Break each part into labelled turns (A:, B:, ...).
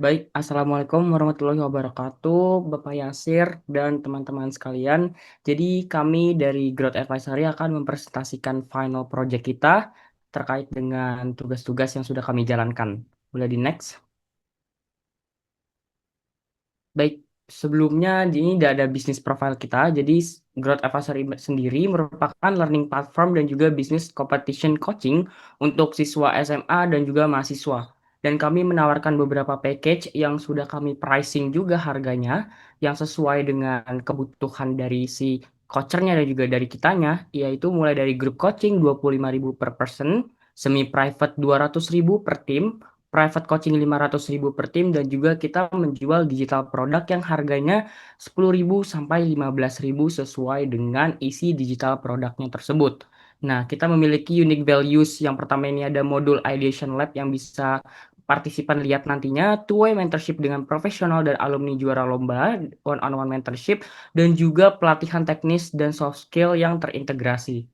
A: Baik, Assalamualaikum warahmatullahi wabarakatuh, Bapak Yasir dan teman-teman sekalian. Jadi kami dari Growth Advisory akan mempresentasikan final project kita terkait dengan tugas-tugas yang sudah kami jalankan. Boleh di next? Baik, sebelumnya ini tidak ada bisnis profile kita. Jadi Growth Advisory sendiri merupakan learning platform dan juga bisnis competition coaching untuk siswa SMA dan juga mahasiswa. Dan kami menawarkan beberapa package yang sudah kami pricing juga harganya yang sesuai dengan kebutuhan dari si coachernya dan juga dari kitanya, yaitu mulai dari grup coaching 25.000 per person, semi private 200.000 per tim, private coaching 500.000 per tim, dan juga kita menjual digital produk yang harganya 10.000 sampai 15.000 sesuai dengan isi digital produknya tersebut. Nah, kita memiliki unique values. Yang pertama ini ada modul Ideation Lab yang bisa partisipan lihat nantinya, two-way mentorship dengan profesional dan alumni juara lomba, one-on-one mentorship, dan juga pelatihan teknis dan soft skill yang terintegrasi.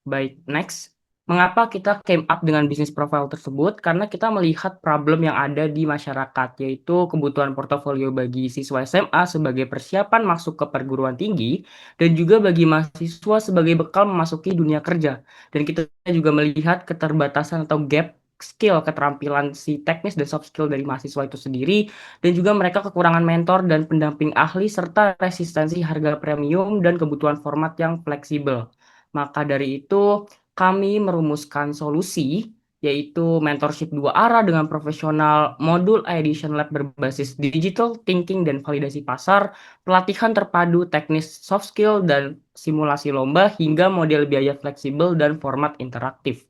A: Baik, next. Mengapa kita came up dengan bisnis profile tersebut? Karena kita melihat problem yang ada di masyarakat, yaitu kebutuhan portofolio bagi siswa SMA sebagai persiapan masuk ke perguruan tinggi, dan juga bagi mahasiswa sebagai bekal memasuki dunia kerja. Dan kita juga melihat keterbatasan atau gap skill keterampilan si teknis dan soft skill dari mahasiswa itu sendiri, dan juga mereka kekurangan mentor dan pendamping ahli, serta resistensi harga premium dan kebutuhan format yang fleksibel. Maka dari itu, kami merumuskan solusi, yaitu mentorship dua arah dengan profesional, modul Edition Lab berbasis digital thinking dan validasi pasar, pelatihan terpadu teknis soft skill dan simulasi lomba, hingga model biaya fleksibel dan format interaktif.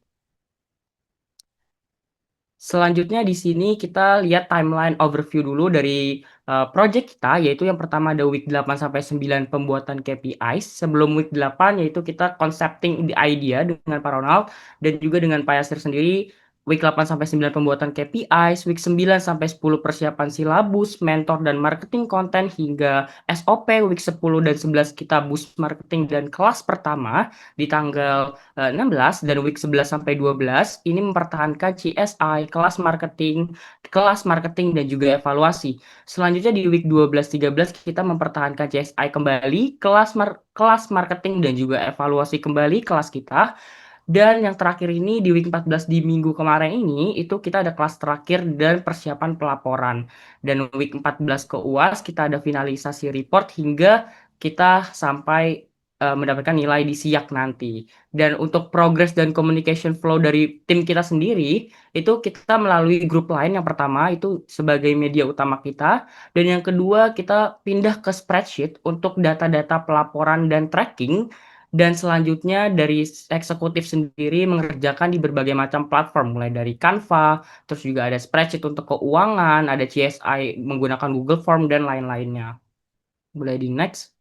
A: Selanjutnya di sini kita lihat timeline overview dulu dari project kita, yaitu yang pertama ada week 8 sampai 9 pembuatan KPIs. Sebelum week 8 yaitu kita concepting the idea dengan Pak Ronald dan juga dengan Pak Yasir sendiri. Week 8 sampai 9 pembuatan KPIs, week 9 sampai 10 persiapan silabus, mentor dan marketing konten hingga SOP, week 10 dan 11 kita boost marketing dan kelas pertama di tanggal 16 dan week 11 sampai 12 ini mempertahankan CSI, kelas marketing dan juga evaluasi. Selanjutnya di week 12 13 kita mempertahankan CSI kembali, kelas marketing dan juga evaluasi kembali kelas kita. Dan yang terakhir ini di week 14 di minggu kemarin ini itu kita ada kelas terakhir dan persiapan pelaporan. Dan week 14 ke UAS kita ada finalisasi report hingga kita sampai mendapatkan nilai di SIAK nanti. Dan untuk progress dan communication flow dari tim kita sendiri itu kita melalui grup lain, yang pertama itu sebagai media utama kita, dan yang kedua kita pindah ke spreadsheet untuk data-data pelaporan dan tracking, dan selanjutnya dari eksekutif sendiri mengerjakan di berbagai macam platform, mulai dari Canva, terus juga ada spreadsheet untuk keuangan, ada CSI menggunakan Google Form, dan lain-lainnya. Boleh di next.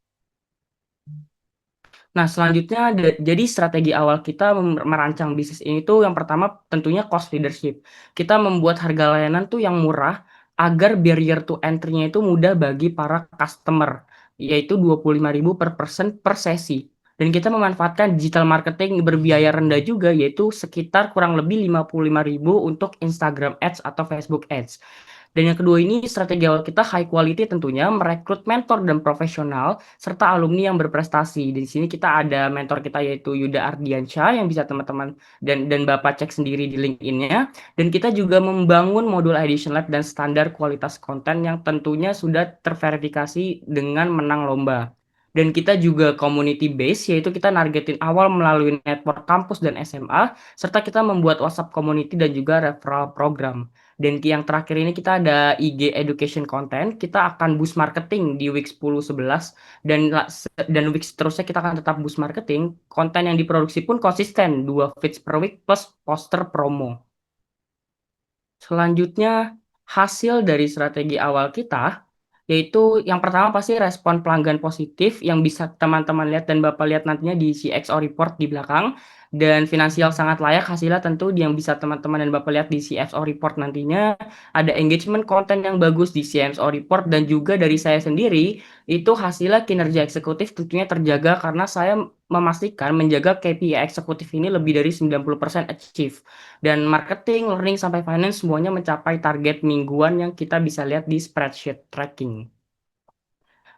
A: Nah, selanjutnya jadi strategi awal kita merancang bisnis ini tuh yang pertama tentunya cost leadership. Kita membuat harga layanan tuh yang murah agar barrier to entry-nya itu mudah bagi para customer, yaitu 25.000 per person per sesi. Dan kita memanfaatkan digital marketing berbiaya rendah juga, yaitu sekitar kurang lebih 55.000 untuk Instagram Ads atau Facebook Ads. Dan yang kedua ini strategi awal kita high quality, tentunya merekrut mentor dan profesional serta alumni yang berprestasi. Di sini kita ada mentor kita yaitu Yuda Ardiansyah yang bisa teman-teman dan Bapak cek sendiri di LinkedIn-nya. Dan kita juga membangun modul Edition Lab dan standar kualitas konten yang tentunya sudah terverifikasi dengan menang lomba. Dan kita juga community base, yaitu kita nargetin awal melalui network kampus dan SMA, serta kita membuat WhatsApp community dan juga referral program. Dan yang terakhir ini kita ada IG education content. Kita akan boost marketing di week 10 11 dan week seterusnya kita akan tetap boost marketing. Konten yang diproduksi pun konsisten, 2 feeds per week plus poster promo. Selanjutnya, hasil dari strategi awal kita, yaitu yang pertama pasti respon pelanggan positif yang bisa teman-teman lihat dan Bapak lihat nantinya di CXO report di belakang. dan finansial sangat layak hasilnya tentu yang bisa teman-teman dan Bapak lihat di CFO report nantinya, ada engagement konten yang bagus di CFO report dan juga dari saya sendiri, itu hasilnya kinerja eksekutif tentunya terjaga karena saya memastikan menjaga KPI eksekutif ini lebih dari 90% achieve. Dan marketing, learning, sampai finance semuanya mencapai target mingguan yang kita bisa lihat di spreadsheet tracking.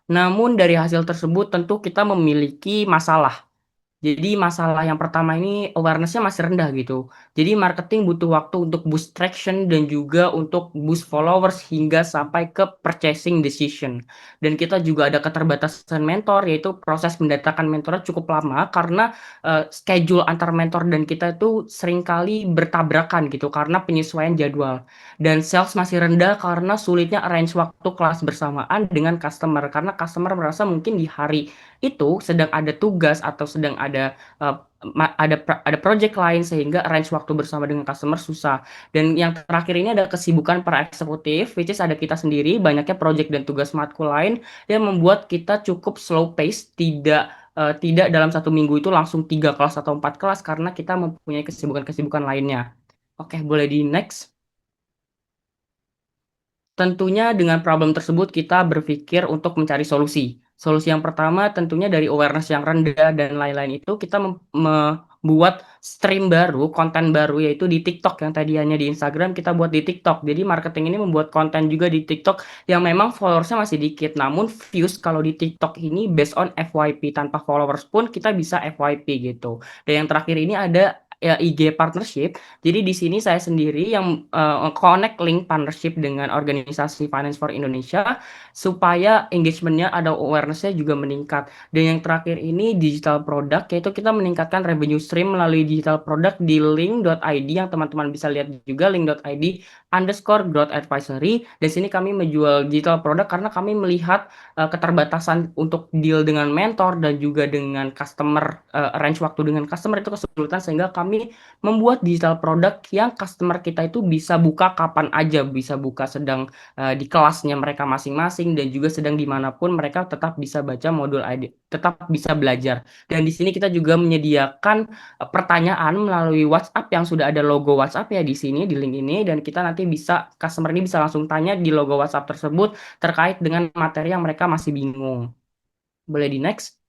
A: Namun dari hasil tersebut tentu kita memiliki masalah. Jadi masalah yang pertama ini awareness-nya masih rendah gitu. Jadi marketing butuh waktu untuk boost traction dan juga untuk boost followers hingga sampai ke purchasing decision. Dan kita juga ada keterbatasan mentor, yaitu proses mendatangkan mentornya cukup lama karena, schedule antar mentor dan kita itu seringkali bertabrakan gitu karena penyesuaian jadwal. Dan sales masih rendah karena sulitnya arrange waktu kelas bersamaan dengan customer, karena customer merasa mungkin di hari itu sedang ada tugas atau sedang ada, eee, ada project lain sehingga arrange waktu bersama dengan customer susah. Dan yang terakhir ini ada kesibukan para eksekutif, which is ada kita sendiri, banyaknya project dan tugas matkul lain yang membuat kita cukup slow pace, tidak dalam satu minggu itu langsung 3 kelas atau 4 kelas karena kita mempunyai kesibukan-kesibukan lainnya. Oke, boleh di next. Tentunya dengan problem tersebut kita berpikir untuk mencari solusi. Solusi yang pertama tentunya dari awareness yang rendah dan lain-lain itu kita membuat stream baru, konten baru yaitu di TikTok yang tadi hanya di Instagram kita buat di TikTok. Jadi marketing ini membuat konten juga di TikTok yang memang followers-nya masih dikit, namun views kalau di TikTok ini based on FYP, tanpa followers pun kita bisa FYP gitu. Dan yang terakhir ini ada, ya IG partnership. Jadi di sini saya sendiri yang, connect link partnership dengan organisasi Finance for Indonesia, supaya engagement-nya ada awareness-nya juga meningkat. Dan yang terakhir ini digital product, yaitu kita meningkatkan revenue stream melalui digital product di link.id yang teman-teman bisa lihat juga link.id_growth advisory. Di sini kami menjual digital product karena kami melihat, keterbatasan untuk deal dengan mentor dan juga dengan customer, arrange waktu dengan customer itu kesulitan sehingga kami membuat digital product yang customer kita itu bisa buka kapan aja, bisa buka sedang, di kelasnya mereka masing-masing dan juga sedang di mana pun mereka tetap bisa baca modul ID, tetap bisa belajar. Dan di sini kita juga menyediakan, pertanyaan melalui WhatsApp yang sudah ada logo WhatsApp ya di sini, di link ini, dan kita nanti bisa customer ini bisa langsung tanya di logo WhatsApp tersebut terkait dengan materi yang mereka masih bingung. Boleh di next?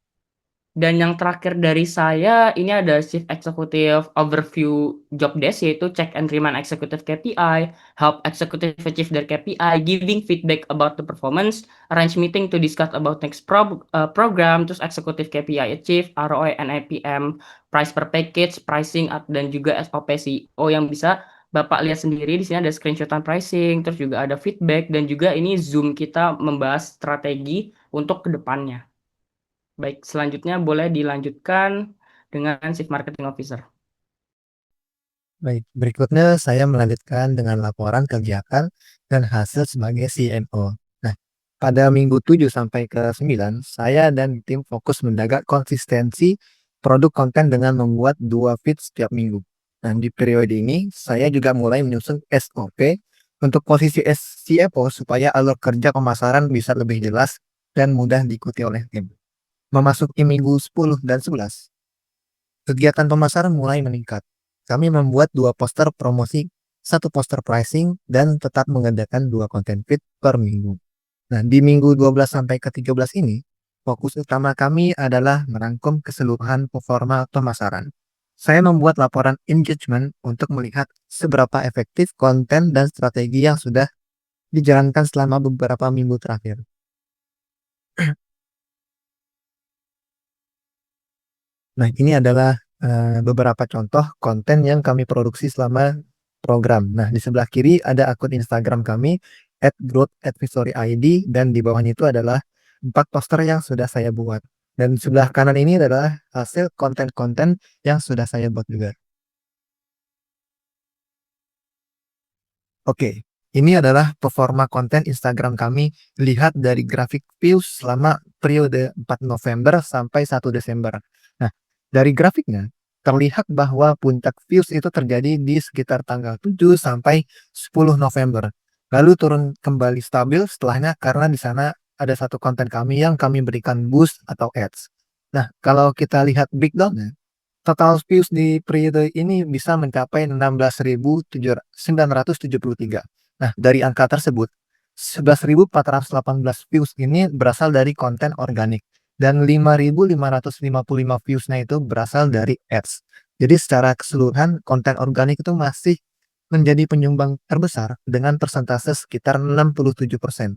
A: Dan yang terakhir dari saya, ini ada Chief Executive Overview Job Desk, yaitu check and remind executive KPI, help executive achieve their KPI, giving feedback about the performance, arrange meeting to discuss about next program, terus executive KPI achieve, ROI and IPM, price per package, pricing, dan juga SOP CEO yang bisa Bapak lihat sendiri. Di sini ada screenshotan pricing, terus juga ada feedback, dan juga ini Zoom kita membahas strategi untuk kedepannya. Baik, selanjutnya boleh dilanjutkan dengan Chief Marketing Officer.
B: Baik, berikutnya saya melanjutkan dengan laporan kegiatan dan hasil sebagai CMO. Nah, pada minggu 7 sampai ke 9, saya dan tim fokus menjaga konsistensi produk konten dengan membuat 2 feed setiap minggu. Nah, di periode ini, saya juga mulai menyusun SOP untuk posisi CFO supaya alur kerja pemasaran bisa lebih jelas dan mudah diikuti oleh tim. Memasuki minggu 10 dan 11, kegiatan pemasaran mulai meningkat. Kami membuat 2 poster promosi, 1 poster pricing, dan tetap mengadakan 2 konten feed per minggu. Nah, di minggu 12 sampai ke 13 ini, fokus utama kami adalah merangkum keseluruhan performa pemasaran. Saya membuat laporan engagement untuk melihat seberapa efektif konten dan strategi yang sudah dijalankan selama beberapa minggu terakhir. Nah, ini adalah beberapa contoh konten yang kami produksi selama program. Nah, di sebelah kiri ada akun Instagram kami @growth_advisory_id dan di bawahnya itu adalah 4 poster yang sudah saya buat. Dan sebelah kanan ini adalah hasil konten-konten yang sudah saya buat juga. Oke, ini adalah performa konten Instagram kami lihat dari grafik views selama periode 4 November sampai 1 Desember. Nah, dari grafiknya terlihat bahwa puncak views itu terjadi di sekitar tanggal 7 sampai 10 November. Lalu turun kembali stabil setelahnya karena di sana ada satu konten kami yang kami berikan boost atau ads. Nah, kalau kita lihat breakdown-nya, Total views di periode ini bisa mencapai 16.973. Nah, dari angka tersebut, 11.418 views ini berasal dari konten organik dan 5.555 viewsnya itu berasal dari ads. Jadi secara keseluruhan konten organik itu masih menjadi penyumbang terbesar dengan persentase sekitar 67%.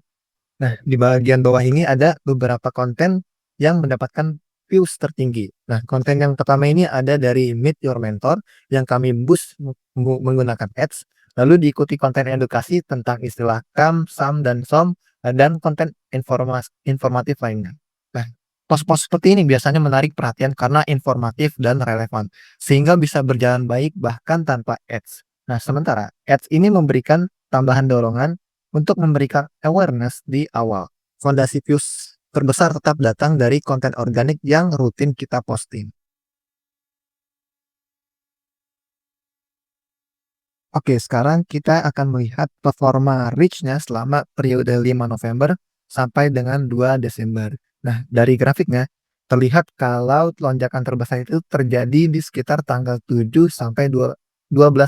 B: Nah, di bagian bawah ini ada beberapa konten yang mendapatkan views tertinggi. Nah, konten yang pertama ini ada dari Meet Your Mentor yang kami boost menggunakan ads, lalu diikuti konten edukasi tentang istilah CAM, SAM, dan SOM, dan konten informatif lainnya. Nah, post-post seperti ini biasanya menarik perhatian karena informatif dan relevan, sehingga bisa berjalan baik bahkan tanpa ads. Nah, sementara ads ini memberikan tambahan dorongan untuk memberikan awareness di awal. Fondasi views terbesar tetap datang dari konten organik yang rutin kita posting. Oke, sekarang kita akan melihat performa reach-nya selama periode 5 November sampai dengan 2 Desember. Nah, dari grafiknya terlihat kalau lonjakan terbesar itu terjadi di sekitar tanggal 7 sampai 12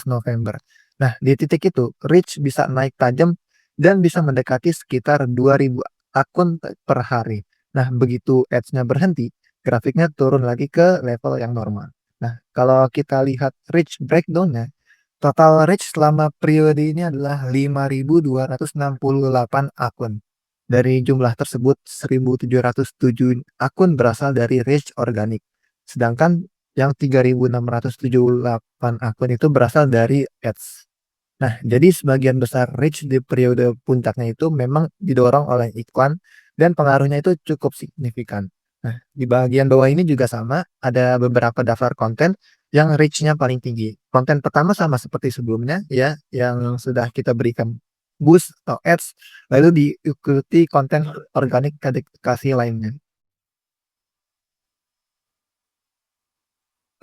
B: November. Nah, di titik itu reach bisa naik tajam dan bisa mendekati sekitar 2.000 akun per hari. Nah, begitu ads-nya berhenti, grafiknya turun lagi ke level yang normal. Nah, kalau kita lihat reach breakdown-nya, total reach selama periode ini adalah 5.268 akun. Dari jumlah tersebut, 1.707 akun berasal dari reach organik. Sedangkan yang 3.678 akun itu berasal dari ads. Nah, jadi sebagian besar reach di periode puncaknya itu memang didorong oleh iklan dan pengaruhnya itu cukup signifikan. Nah, di bagian bawah ini juga sama, ada beberapa daftar konten yang reach-nya paling tinggi. Konten pertama sama seperti sebelumnya ya, yang sudah kita berikan boost atau ads, lalu diikuti konten organik edukasi lainnya.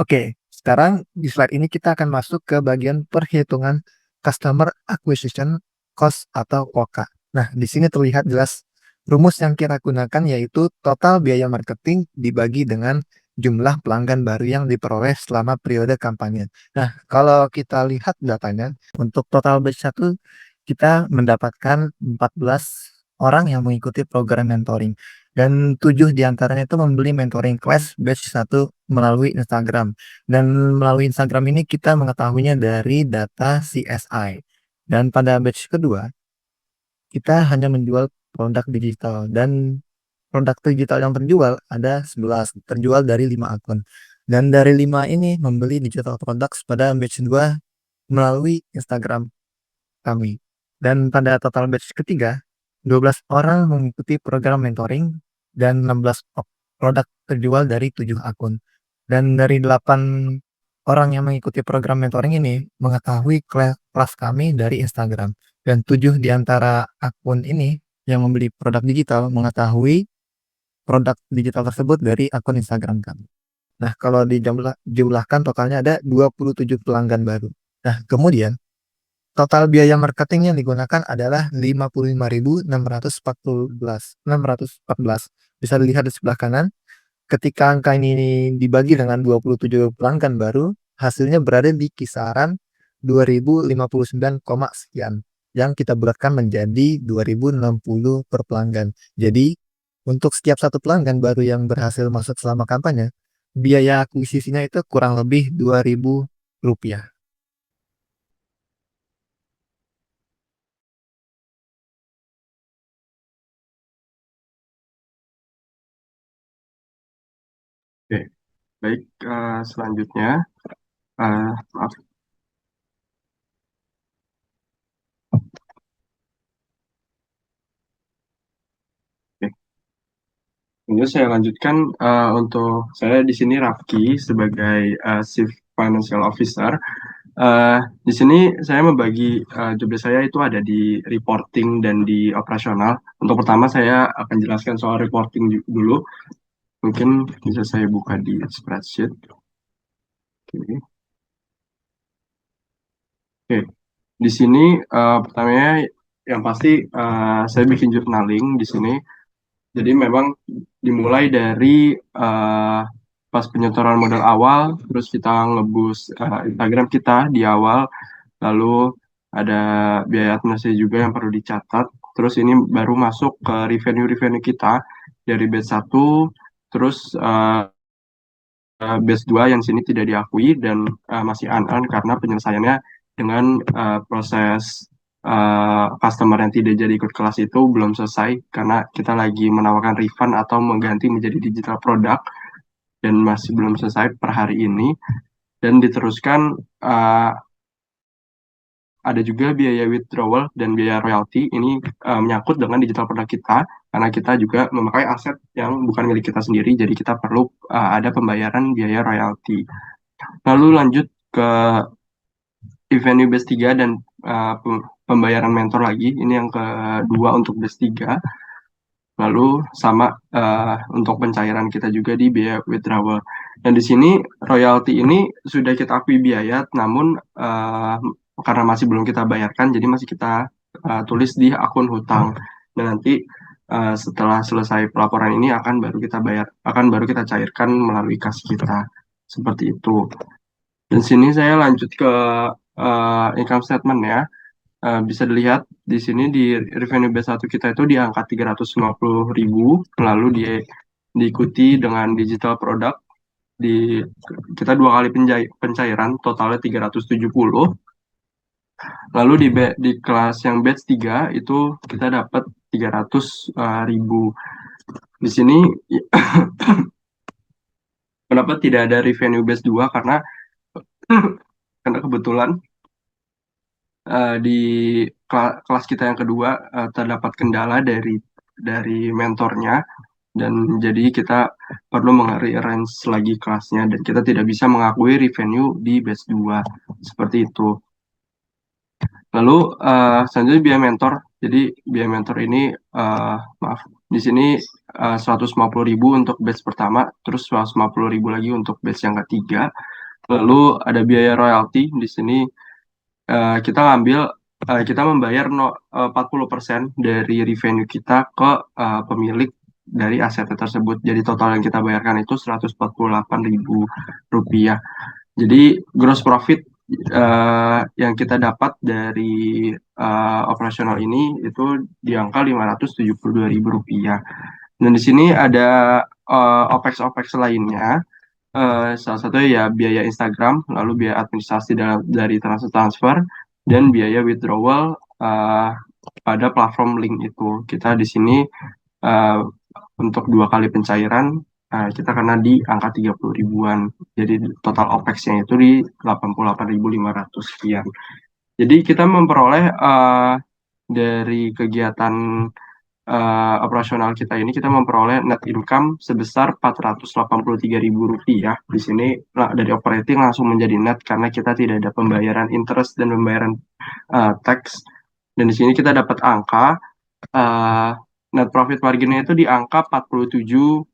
B: Oke, sekarang di slide ini kita akan masuk ke bagian perhitungan Customer Acquisition Cost atau COCA. Nah, di sini terlihat jelas rumus yang kita gunakan yaitu total biaya marketing dibagi dengan jumlah pelanggan baru yang diperoleh selama periode kampanye. Nah, kalau kita lihat datanya, untuk total batch 1 kita mendapatkan 14 orang yang mengikuti program mentoring dan 7 diantaranya itu membeli mentoring class batch 1 melalui Instagram. Dan melalui Instagram ini kita mengetahuinya dari data CSI. Dan pada batch kedua, kita hanya menjual produk digital dan produk digital yang terjual ada 11, terjual dari 5 akun. Dan dari 5 ini membeli digital products pada batch 2 melalui Instagram kami. Dan pada total batch ketiga, 12 orang mengikuti program mentoring dan 16 produk terjual dari 7 akun. Dan dari 8 orang yang mengikuti program mentoring ini mengetahui kelas kami dari Instagram. Dan 7 di antara akun ini yang membeli produk digital mengetahui produk digital tersebut dari akun Instagram kami. Nah, kalau dijumlahkan totalnya ada 27 pelanggan baru. Nah, kemudian total biaya marketing yang digunakan adalah 55.614. Bisa dilihat di sebelah kanan, ketika angka ini dibagi dengan 27 pelanggan baru, hasilnya berada di kisaran 2.059, sekian, yang kita bulatkan menjadi 2.060 per pelanggan. Jadi, untuk setiap satu pelanggan baru yang berhasil masuk selama kampanye, biaya akuisisinya itu kurang lebih Rp2.000.
C: Oke, baik. Selanjutnya, maaf. Oke, ini saya lanjutkan untuk saya di sini Rafki sebagai Chief Financial Officer. Di sini saya membagi job desk saya itu ada di reporting dan di operasional. Untuk pertama saya akan jelaskan soal reporting dulu. Mungkin bisa saya buka di spreadsheet. Oke. Oke, di sini pertamanya yang pasti saya bikin journaling di sini. Jadi memang dimulai dari pas penyetoran modal awal, terus kita ngeboost Instagram kita di awal, lalu ada biaya administrasi juga yang perlu dicatat. Terus ini baru masuk ke revenue kita dari batch 1, terus batch 2 yang sini tidak diakui dan masih unearned karena penyelesaiannya dengan proses customer yang tidak jadi ikut kelas itu belum selesai karena kita lagi menawarkan refund atau mengganti menjadi digital product dan masih belum selesai per hari ini. Dan diteruskan ada juga biaya withdrawal dan biaya royalty. Ini menyangkut dengan digital product kita karena kita juga memakai aset yang bukan milik kita sendiri, jadi kita perlu ada pembayaran biaya royalty. Lalu lanjut ke revenue base 3 dan pembayaran mentor lagi. Ini yang kedua untuk base 3. Lalu sama untuk pencairan kita juga di biaya withdrawal. Dan di sini royalty ini sudah kita akui biaya, namun karena masih belum kita bayarkan, jadi masih kita tulis di akun hutang. Dan nanti setelah selesai pelaporan ini akan baru kita cairkan melalui kas kita. Seperti itu. Dan sini saya lanjut ke income statement ya. Bisa dilihat di sini di revenue base 1 kita itu di angka 350.000, lalu diikuti dengan digital product kita 2 kali pencairan totalnya 370. Lalu di kelas yang batch 3 itu kita dapat 300.000. Di sini kenapa tidak ada revenue base 2 karena kebetulan di kelas kita yang kedua terdapat kendala dari mentornya dan jadi kita perlu meng-rearrange lagi kelasnya dan kita tidak bisa mengakui revenue di batch 2 seperti itu. Lalu selanjutnya biaya mentor. Jadi biaya mentor ini maaf di sini 150.000 untuk batch pertama, terus 150.000 lagi untuk batch yang ketiga. Lalu ada biaya royalty di sini kita membayar 40% dari revenue kita ke pemilik dari aset tersebut. Jadi total yang kita bayarkan itu 148.000 rupiah. Jadi gross profit yang kita dapat dari operasional ini itu di angka 572.000 rupiah. Dan di sini ada OPEX lainnya. Salah satunya ya biaya Instagram, lalu biaya administrasi dari transfer dan biaya withdrawal pada platform link itu. Kita di sini untuk 2 kali pencairan kita kena di angka 30 ribuan. Jadi total OPEX-nya itu di 88.500 sekian. Jadi kita memperoleh dari kegiatan operasional kita ini kita memperoleh net income sebesar 483.000 rupiah. Di sini dari operating langsung menjadi net karena kita tidak ada pembayaran interest dan pembayaran tax. Dan di sini kita dapat angka net profit marginnya itu di angka 47,4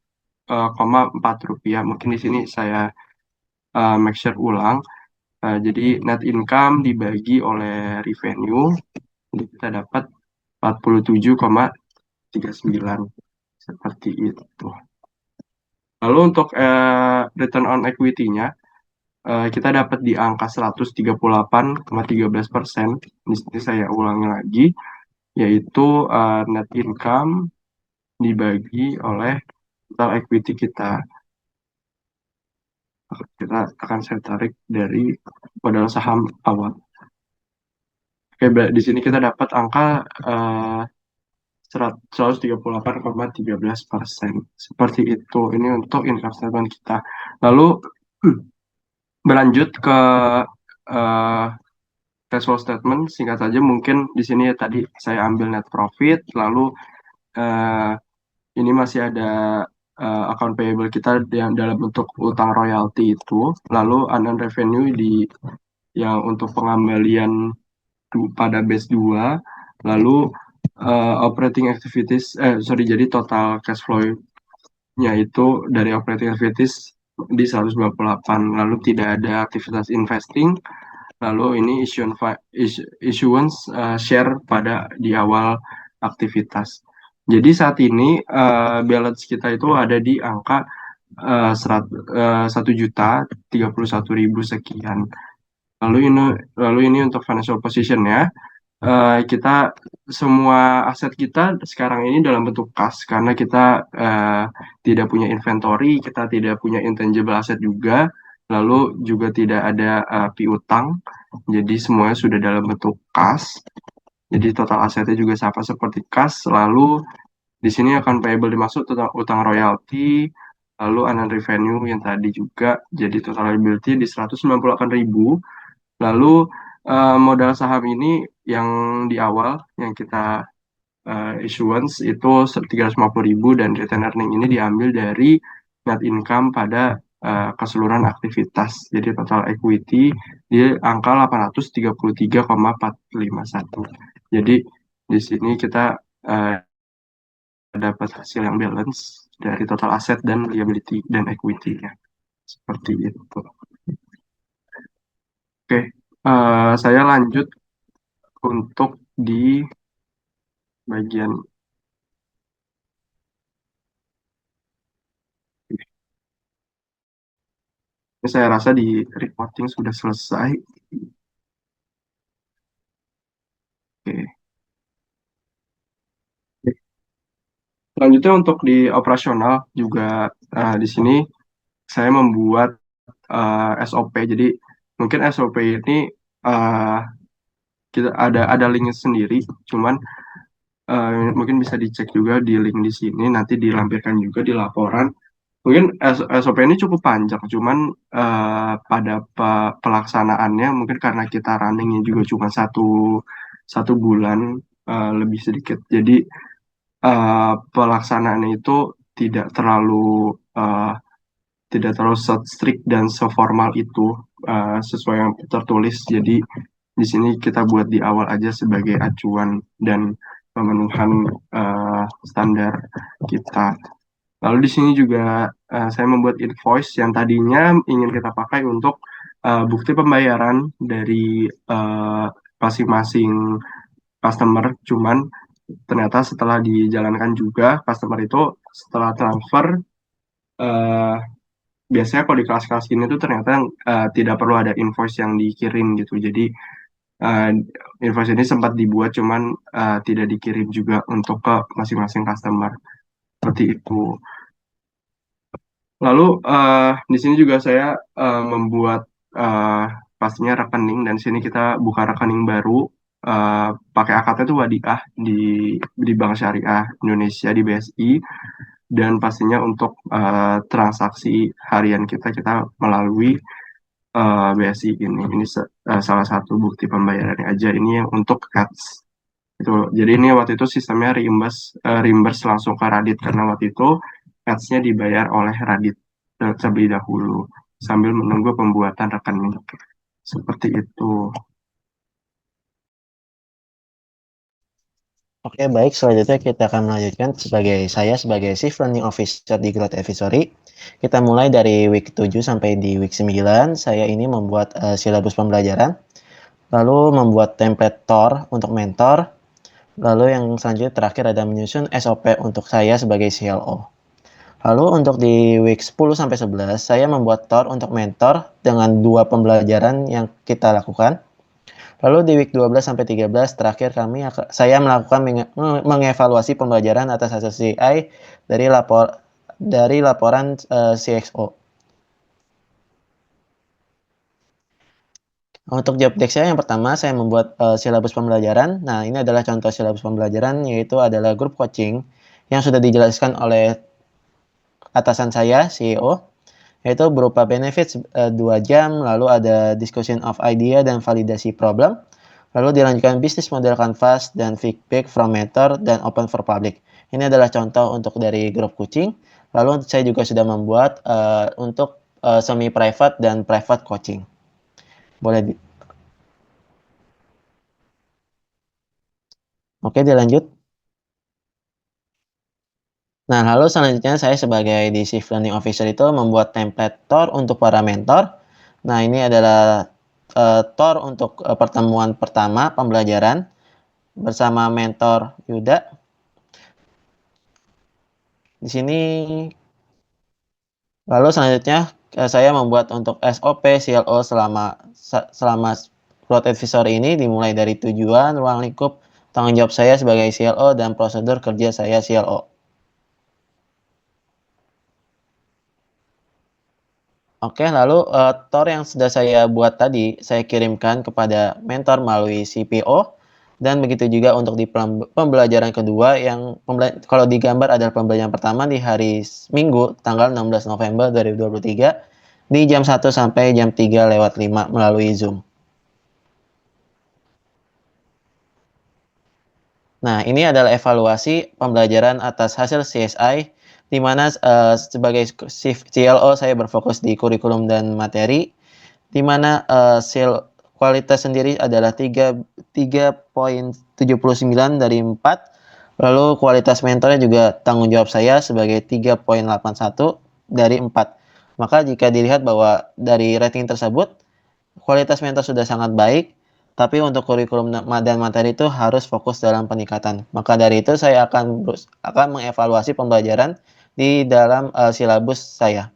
C: rupiah. Mungkin di sini saya make sure ulang. Jadi net income dibagi oleh revenue, jadi kita dapat 47,39 seperti itu. Lalu untuk return on equity-nya kita dapat di angka 138,13%. Di sini saya ulangi lagi, yaitu net income dibagi oleh total equity kita. Kita akan saya tarik dari modal saham awal. Oke, di sini kita dapat angka 138,13%. Seperti itu. Ini untuk income statement kita. Lalu berlanjut ke cash flow statement. Singkat saja, mungkin di sini ya tadi saya ambil net profit. Lalu ini masih ada account payable kita yang dalam bentuk utang royalty itu. Lalu unearned revenue yang untuk pengembalian pada base 2. Lalu operating activities, jadi total cash flow-nya itu dari operating activities di 198. Lalu tidak ada aktivitas investing. Lalu ini issuance share pada di awal aktivitas. Jadi saat ini balance kita itu ada di angka 1.031.000 sekian. Lalu ini untuk financial position-nya. Kita semua aset kita sekarang ini dalam bentuk kas karena kita tidak punya inventory, kita tidak punya intangible asset juga, lalu juga tidak ada piutang. Jadi semuanya sudah dalam bentuk kas. Jadi total asetnya juga sama seperti kas. Lalu di sini akan payable dimaksud utang royalti, lalu unearned revenue yang tadi juga. Jadi total liability di 198.000. Lalu modal saham ini yang di awal yang kita issuance itu 350.000 dan return earning ini diambil dari net income pada keseluruhan aktivitas. Jadi total equity di angka 833,451. Jadi di sini kita dapat hasil yang balance dari total aset dan liability dan equity-nya. Seperti itu. Oke, saya lanjut untuk di bagian ini saya rasa di reporting sudah selesai. Oke. Selanjutnya untuk di operasional juga di sini saya membuat SOP. Jadi mungkin SOP ini uh, kita ada linknya sendiri, cuman mungkin bisa dicek juga di link di sini, nanti dilampirkan juga di laporan. Mungkin SOP ini cukup panjang, cuman pada pelaksanaannya mungkin karena kita runningnya juga cuma satu bulan lebih sedikit, jadi pelaksanaannya itu tidak terlalu uh, tidak terlalu strict dan seformal itu sesuai yang tertulis. Jadi di sini kita buat di awal aja sebagai acuan dan pemenuhan standar kita. Lalu di sini juga saya membuat invoice yang tadinya ingin kita pakai untuk bukti pembayaran dari masing-masing customer, cuman ternyata setelah dijalankan juga customer itu setelah transfer eh, biasanya kalau di kelas-kelas gini tuh ternyata tidak perlu ada invoice yang dikirim gitu. Jadi uh, invoice ini sempat dibuat cuman tidak dikirim juga untuk ke masing-masing customer seperti itu. Lalu di sini juga saya membuat pastinya rekening dan di sini kita buka rekening baru pakai akadnya itu Wadiah di Bank Syariah Indonesia di BSI dan pastinya untuk transaksi harian kita melalui BSI ini salah satu bukti pembayarannya aja ini yang untuk ads itu. Jadi ini waktu itu sistemnya reimburse langsung ke Radit karena waktu itu ads-nya dibayar oleh Radit terlebih dahulu sambil menunggu pembuatan rekening seperti itu.
D: Oke, baik. Selanjutnya kita akan melanjutkan saya sebagai Chief Learning Officer di Growth Advisory. Kita mulai dari week 7 sampai di week 9. Saya ini membuat silabus pembelajaran, lalu membuat template TOR untuk mentor, lalu yang selanjutnya terakhir ada menyusun SOP untuk saya sebagai CLO. Lalu untuk di week 10 sampai 11, saya membuat TOR untuk mentor dengan 2 pembelajaran yang kita lakukan. Lalu di week 12 sampai 13 terakhir saya melakukan mengevaluasi pembelajaran atas hasil CI dari laporan CXO. Untuk job desk saya yang pertama saya membuat silabus pembelajaran. Nah, ini adalah contoh silabus pembelajaran yaitu adalah grup coaching yang sudah dijelaskan oleh atasan saya CEO, yaitu berupa benefits 2 jam, lalu ada discussion of idea dan validasi problem. Lalu dilanjutkan bisnis model canvas dan feedback from mentor dan open for public. Ini adalah contoh untuk dari grup coaching. Lalu saya juga sudah membuat untuk semi private dan private coaching. Oke, dilanjut. Nah, lalu selanjutnya saya sebagai di Chief Learning Officer itu membuat template TOR untuk para mentor. Nah, ini adalah TOR untuk pertemuan pertama pembelajaran bersama mentor Yuda. Di sini Lalu selanjutnya saya membuat untuk SOP CLO selama growth advisory ini dimulai dari tujuan, ruang lingkup, tanggung jawab saya sebagai CLO, dan prosedur kerja saya CLO. Oke, lalu TOR yang sudah saya buat tadi, saya kirimkan kepada mentor melalui CPO, dan begitu juga untuk di pembelajaran kedua yang kalau digambar adalah pembelajaran pertama di hari Minggu, tanggal 16 November 2023, di jam 1 sampai jam 3:05 melalui Zoom. Nah, ini adalah evaluasi pembelajaran atas hasil CSI, di mana sebagai CLO saya berfokus di kurikulum dan materi, di mana kualitas sendiri adalah 3,79 dari 4. Lalu kualitas mentornya juga tanggung jawab saya sebagai 3,81 dari 4. Maka jika dilihat bahwa dari rating tersebut, kualitas mentor sudah sangat baik, tapi untuk kurikulum dan materi itu harus fokus dalam peningkatan. Maka dari itu saya akan mengevaluasi pembelajaran di dalam silabus saya.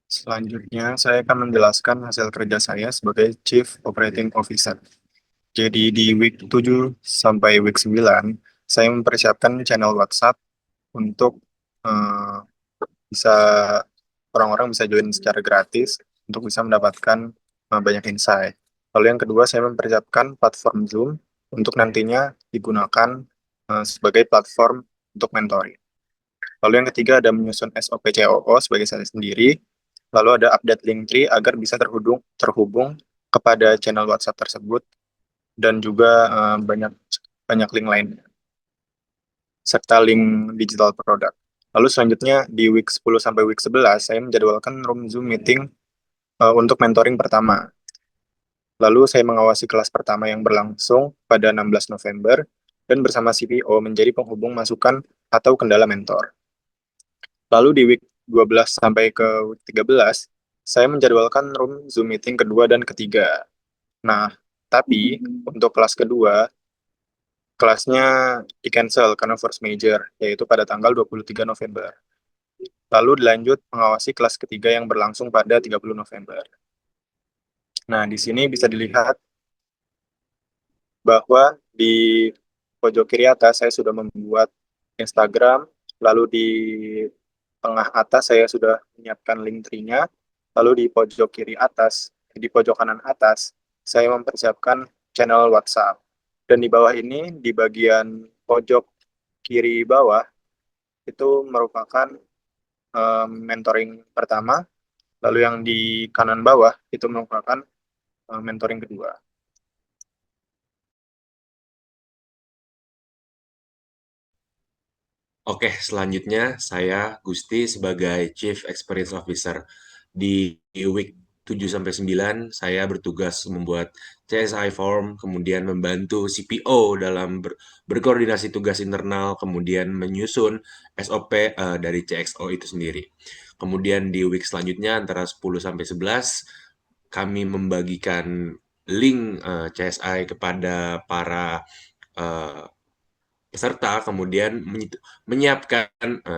E: Selanjutnya, saya akan menjelaskan hasil kerja saya sebagai Chief Operating Officer. Jadi di week 7 sampai week 9, saya mempersiapkan channel WhatsApp untuk eh, bisa orang-orang bisa join secara gratis untuk bisa mendapatkan banyak insight. Lalu yang kedua, saya mempersiapkan platform Zoom untuk nantinya digunakan sebagai platform untuk mentoring. Lalu yang ketiga ada menyusun SOP COO sebagai saya sendiri. Lalu ada update Linktree agar bisa terhubung kepada channel WhatsApp tersebut dan juga banyak link lain serta link digital produk. Lalu selanjutnya di week 10 sampai week 11 saya menjadwalkan room Zoom meeting untuk mentoring pertama. Lalu saya mengawasi kelas pertama yang berlangsung pada 16 November dan bersama CPO menjadi penghubung masukan atau kendala mentor. Lalu di week 12 sampai ke week 13, saya menjadwalkan room Zoom meeting kedua dan ketiga. Nah, tapi untuk kelas kedua, kelasnya di-cancel karena force major, yaitu pada tanggal 23 November. Lalu dilanjut mengawasi kelas ketiga yang berlangsung pada 30 November. Nah, di sini bisa dilihat bahwa di pojok kiri atas saya sudah membuat Instagram, lalu di tengah atas saya sudah menyiapkan link tree-nya, lalu di pojok kiri atas, di pojok kanan atas, saya mempersiapkan channel WhatsApp. Dan di bawah ini, di bagian pojok kiri bawah, itu merupakan mentoring pertama, lalu yang di kanan bawah, itu merupakan mentoring kedua.
F: Oke, selanjutnya saya Gusti sebagai Chief Experience Officer. Di week 7 sampai 9 saya bertugas membuat CSI form, kemudian membantu CPO dalam berkoordinasi tugas internal, kemudian menyusun SOP dari CXO itu sendiri. Kemudian di week selanjutnya antara 10 sampai 11 kami membagikan link CSI kepada para peserta, kemudian menyiapkan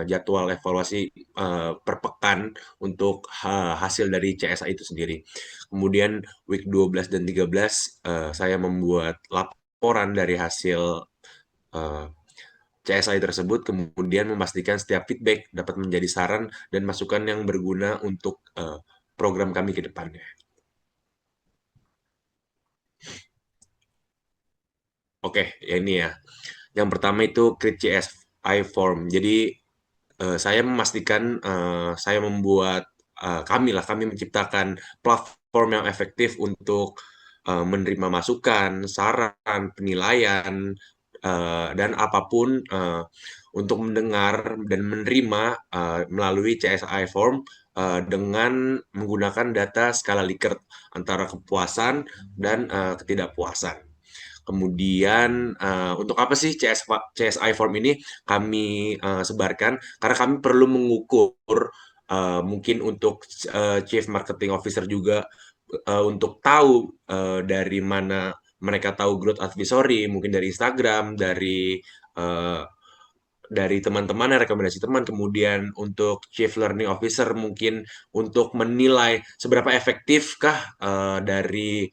F: jadwal evaluasi per pekan untuk hasil dari CSI itu sendiri. Kemudian week 12 dan 13 saya membuat laporan dari hasil CSI tersebut, kemudian memastikan setiap feedback dapat menjadi saran dan masukan yang berguna untuk program kami ke depannya. Oke, ya ini ya. Yang pertama itu create CSI form. Jadi saya memastikan saya membuat kami menciptakan platform yang efektif untuk menerima masukan, saran, penilaian dan apapun untuk mendengar dan menerima melalui CSI form dengan menggunakan data skala Likert antara kepuasan dan ketidakpuasan. Kemudian untuk apa sih CSI form ini kami sebarkan? Karena kami perlu mengukur mungkin untuk Chief Marketing Officer juga untuk tahu dari mana mereka tahu growth advisory, mungkin dari Instagram, dari dari teman-teman, rekomendasi teman, kemudian untuk Chief Learning Officer mungkin untuk menilai seberapa efektifkah dari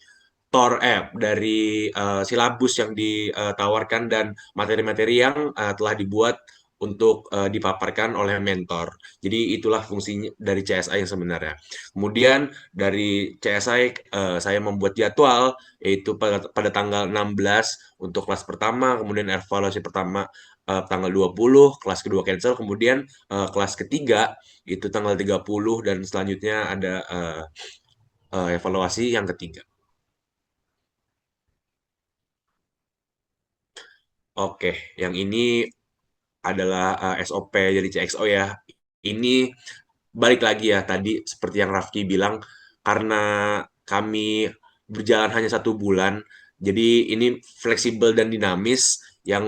F: silabus yang ditawarkan dan materi-materi yang telah dibuat untuk dipaparkan oleh mentor. Jadi itulah fungsinya dari CSI yang sebenarnya. Kemudian dari CSI saya membuat jadwal yaitu pada tanggal 16 untuk kelas pertama, kemudian evaluasi pertama tanggal 20, kelas kedua cancel, kemudian kelas ketiga itu tanggal 30 dan selanjutnya ada evaluasi yang ketiga. Oke, yang ini adalah SOP dari CXO ya. Ini balik lagi ya tadi seperti yang Rafki bilang karena kami berjalan hanya 1 bulan, jadi ini fleksibel dan dinamis yang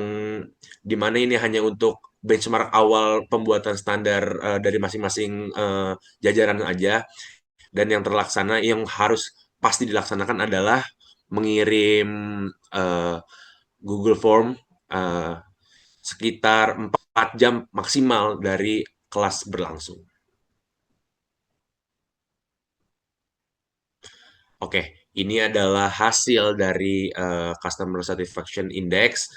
F: dimana ini hanya untuk benchmark awal pembuatan standar dari masing-masing jajaran aja dan yang terlaksana yang harus pasti dilaksanakan adalah mengirim eh, Google Form eh, sekitar 4 jam maksimal dari kelas berlangsung. Oke, ini adalah hasil dari Customer Satisfaction Index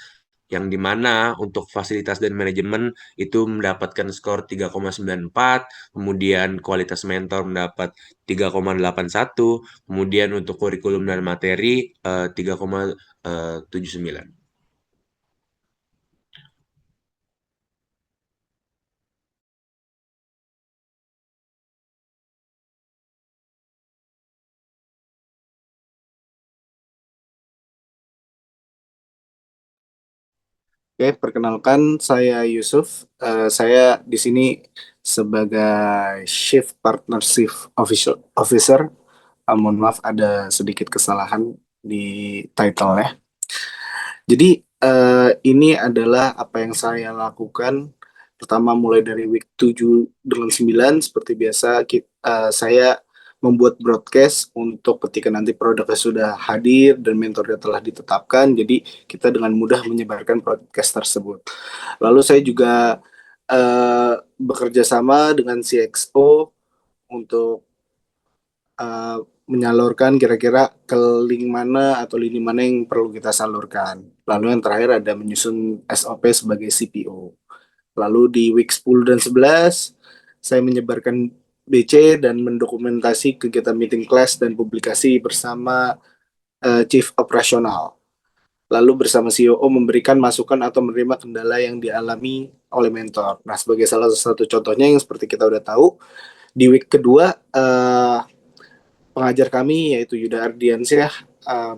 F: yang dimana untuk fasilitas dan manajemen itu mendapatkan skor 3,94, kemudian kualitas mentor mendapat 3,81, kemudian untuk kurikulum dan materi 3,79.
G: Oke, perkenalkan saya Yusuf. Saya di sini sebagai Chief Partnership Officer. Mohon maaf ada sedikit kesalahan di title ya. Jadi ini adalah apa yang saya lakukan. Pertama mulai dari week 7 dengan 9 seperti biasa saya membuat broadcast untuk ketika nanti produknya sudah hadir dan mentornya telah ditetapkan. Jadi kita dengan mudah menyebarkan broadcast tersebut. Lalu saya juga bekerja sama dengan CXO untuk uh, menyalurkan kira-kira ke link mana atau lini mana yang perlu kita salurkan. Lalu yang terakhir ada menyusun SOP sebagai CPO. Lalu di week 10 dan 11 saya menyebarkan BC dan mendokumentasi kegiatan meeting class dan publikasi bersama Chief Operasional. Lalu bersama COO memberikan masukan atau menerima kendala yang dialami oleh mentor. Nah, sebagai salah satu contohnya yang seperti kita udah tahu, di week kedua pengajar kami yaitu Yuda Ardiansyah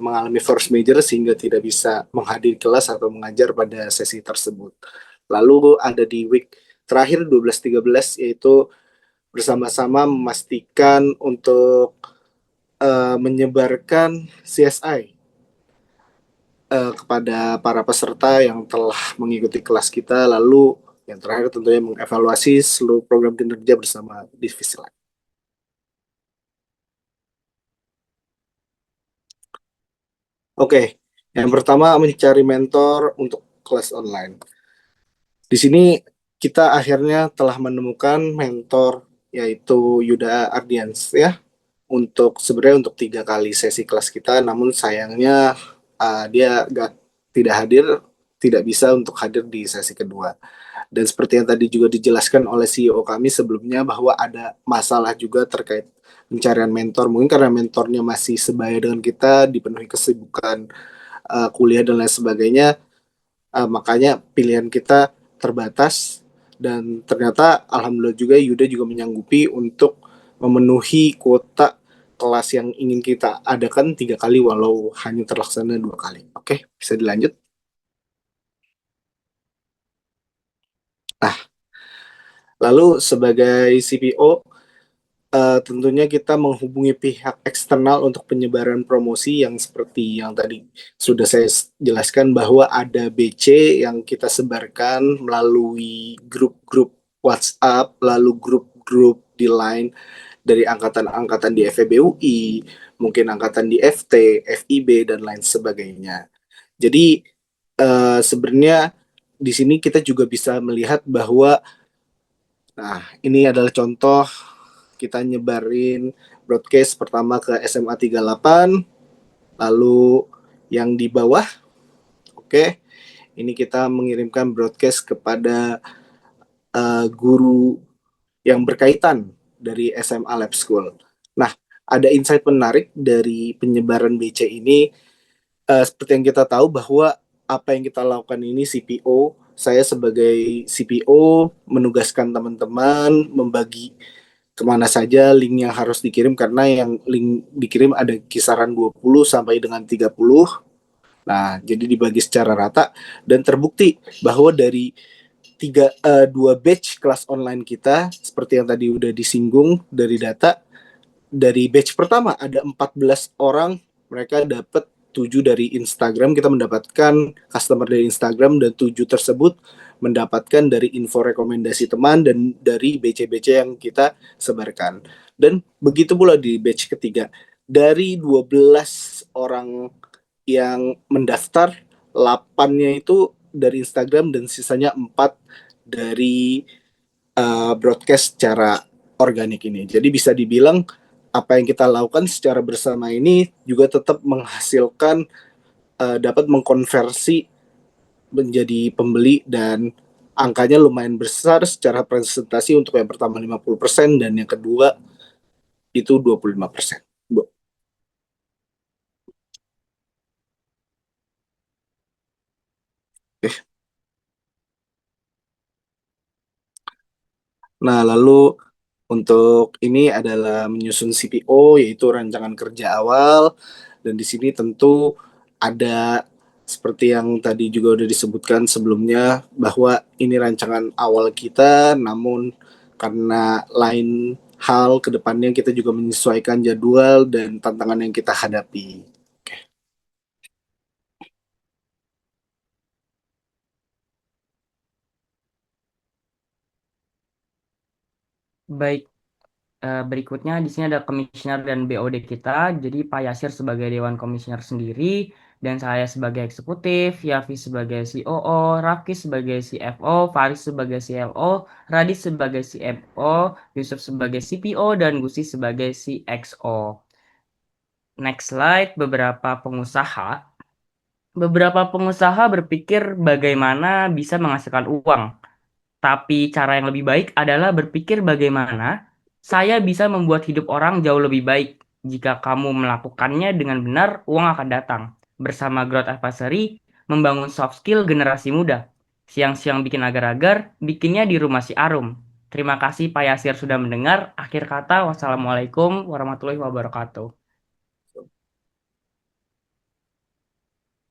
G: mengalami force major sehingga tidak bisa menghadiri kelas atau mengajar pada sesi tersebut. Lalu ada di week terakhir 12-13 yaitu bersama-sama memastikan untuk menyebarkan CSI kepada para peserta yang telah mengikuti kelas kita. Lalu yang terakhir tentunya mengevaluasi seluruh program kinerja bersama divisi lain. Oke, yang pertama mencari mentor untuk kelas online. Di sini kita akhirnya telah menemukan mentor yaitu Yuda Ardians ya untuk sebenarnya untuk 3 kali sesi kelas kita, namun sayangnya dia tidak hadir, tidak bisa untuk hadir di sesi kedua. Dan seperti yang tadi juga dijelaskan oleh CEO kami sebelumnya bahwa ada masalah juga terkait pencarian mentor. Mungkin karena mentornya masih sebaya dengan kita, dipenuhi kesibukan kuliah dan lain sebagainya, makanya pilihan kita terbatas. Dan ternyata alhamdulillah juga Yuda juga menyanggupi untuk memenuhi kuota kelas yang ingin kita adakan 3 kali walau hanya terlaksana 2 kali. Oke, bisa dilanjut. Nah, lalu sebagai CPO tentunya kita menghubungi pihak eksternal untuk penyebaran promosi yang seperti yang tadi sudah saya jelaskan bahwa ada BC yang kita sebarkan melalui grup-grup WhatsApp, lalu grup-grup di Line dari angkatan-angkatan di FEB UI, mungkin angkatan di FT, FIB, dan lain sebagainya. Jadi sebenarnya di sini kita juga bisa melihat bahwa, nah ini adalah contoh kita nyebarin broadcast pertama ke SMA 38, lalu yang di bawah, oke, ini kita mengirimkan broadcast kepada guru yang berkaitan dari SMA Lab School. Nah, ada insight menarik dari penyebaran BC ini. Seperti yang kita tahu bahwa apa yang kita lakukan ini CPO, saya sebagai CPO menugaskan teman-teman membagi kemana saja link yang harus dikirim, karena yang link dikirim ada kisaran 20 sampai dengan 30. Nah, jadi dibagi secara rata dan terbukti bahwa dari dua batch kelas online kita, seperti yang tadi udah disinggung dari data, dari batch pertama ada 14 orang, mereka dapat 7 dari Instagram, kita mendapatkan customer dari Instagram, dan 7 tersebut mendapatkan dari info rekomendasi teman dan dari BC-BC yang kita sebarkan. Dan begitu pula di batch ketiga, dari 12 orang yang mendaftar, 8-nya itu dari Instagram dan sisanya 4 dari broadcast secara organik ini. Jadi bisa dibilang apa yang kita lakukan secara bersama ini juga tetap menghasilkan, dapat mengkonversi menjadi pembeli, dan angkanya lumayan besar secara presentasi. Untuk yang pertama 50% dan yang kedua itu 25%. Nah, lalu untuk ini adalah menyusun CPO, yaitu rancangan kerja awal, dan di sini tentu ada seperti yang tadi juga udah disebutkan sebelumnya bahwa ini rancangan awal kita, namun karena lain hal ke depannya kita juga menyesuaikan jadwal dan tantangan yang kita hadapi.
A: Baik, berikutnya di sini ada komisioner dan BOD kita. Jadi Pak Yasir sebagai Dewan Komisioner sendiri, dan saya sebagai eksekutif, Yafi sebagai COO, Rafki sebagai CFO, Faris sebagai CLO, Radit sebagai CFO, Yusuf sebagai CPO, dan Gusti sebagai CXO. Next slide, Beberapa pengusaha berpikir bagaimana bisa menghasilkan uang. Tapi cara yang lebih baik adalah berpikir bagaimana saya bisa membuat hidup orang jauh lebih baik. Jika kamu melakukannya dengan benar, uang akan datang. Bersama Growth Advisory, membangun soft skill generasi muda. Siang-siang bikin agar-agar, bikinnya di rumah si Arum. Terima kasih Pak Yasir sudah mendengar. Akhir kata, wassalamualaikum warahmatullahi wabarakatuh.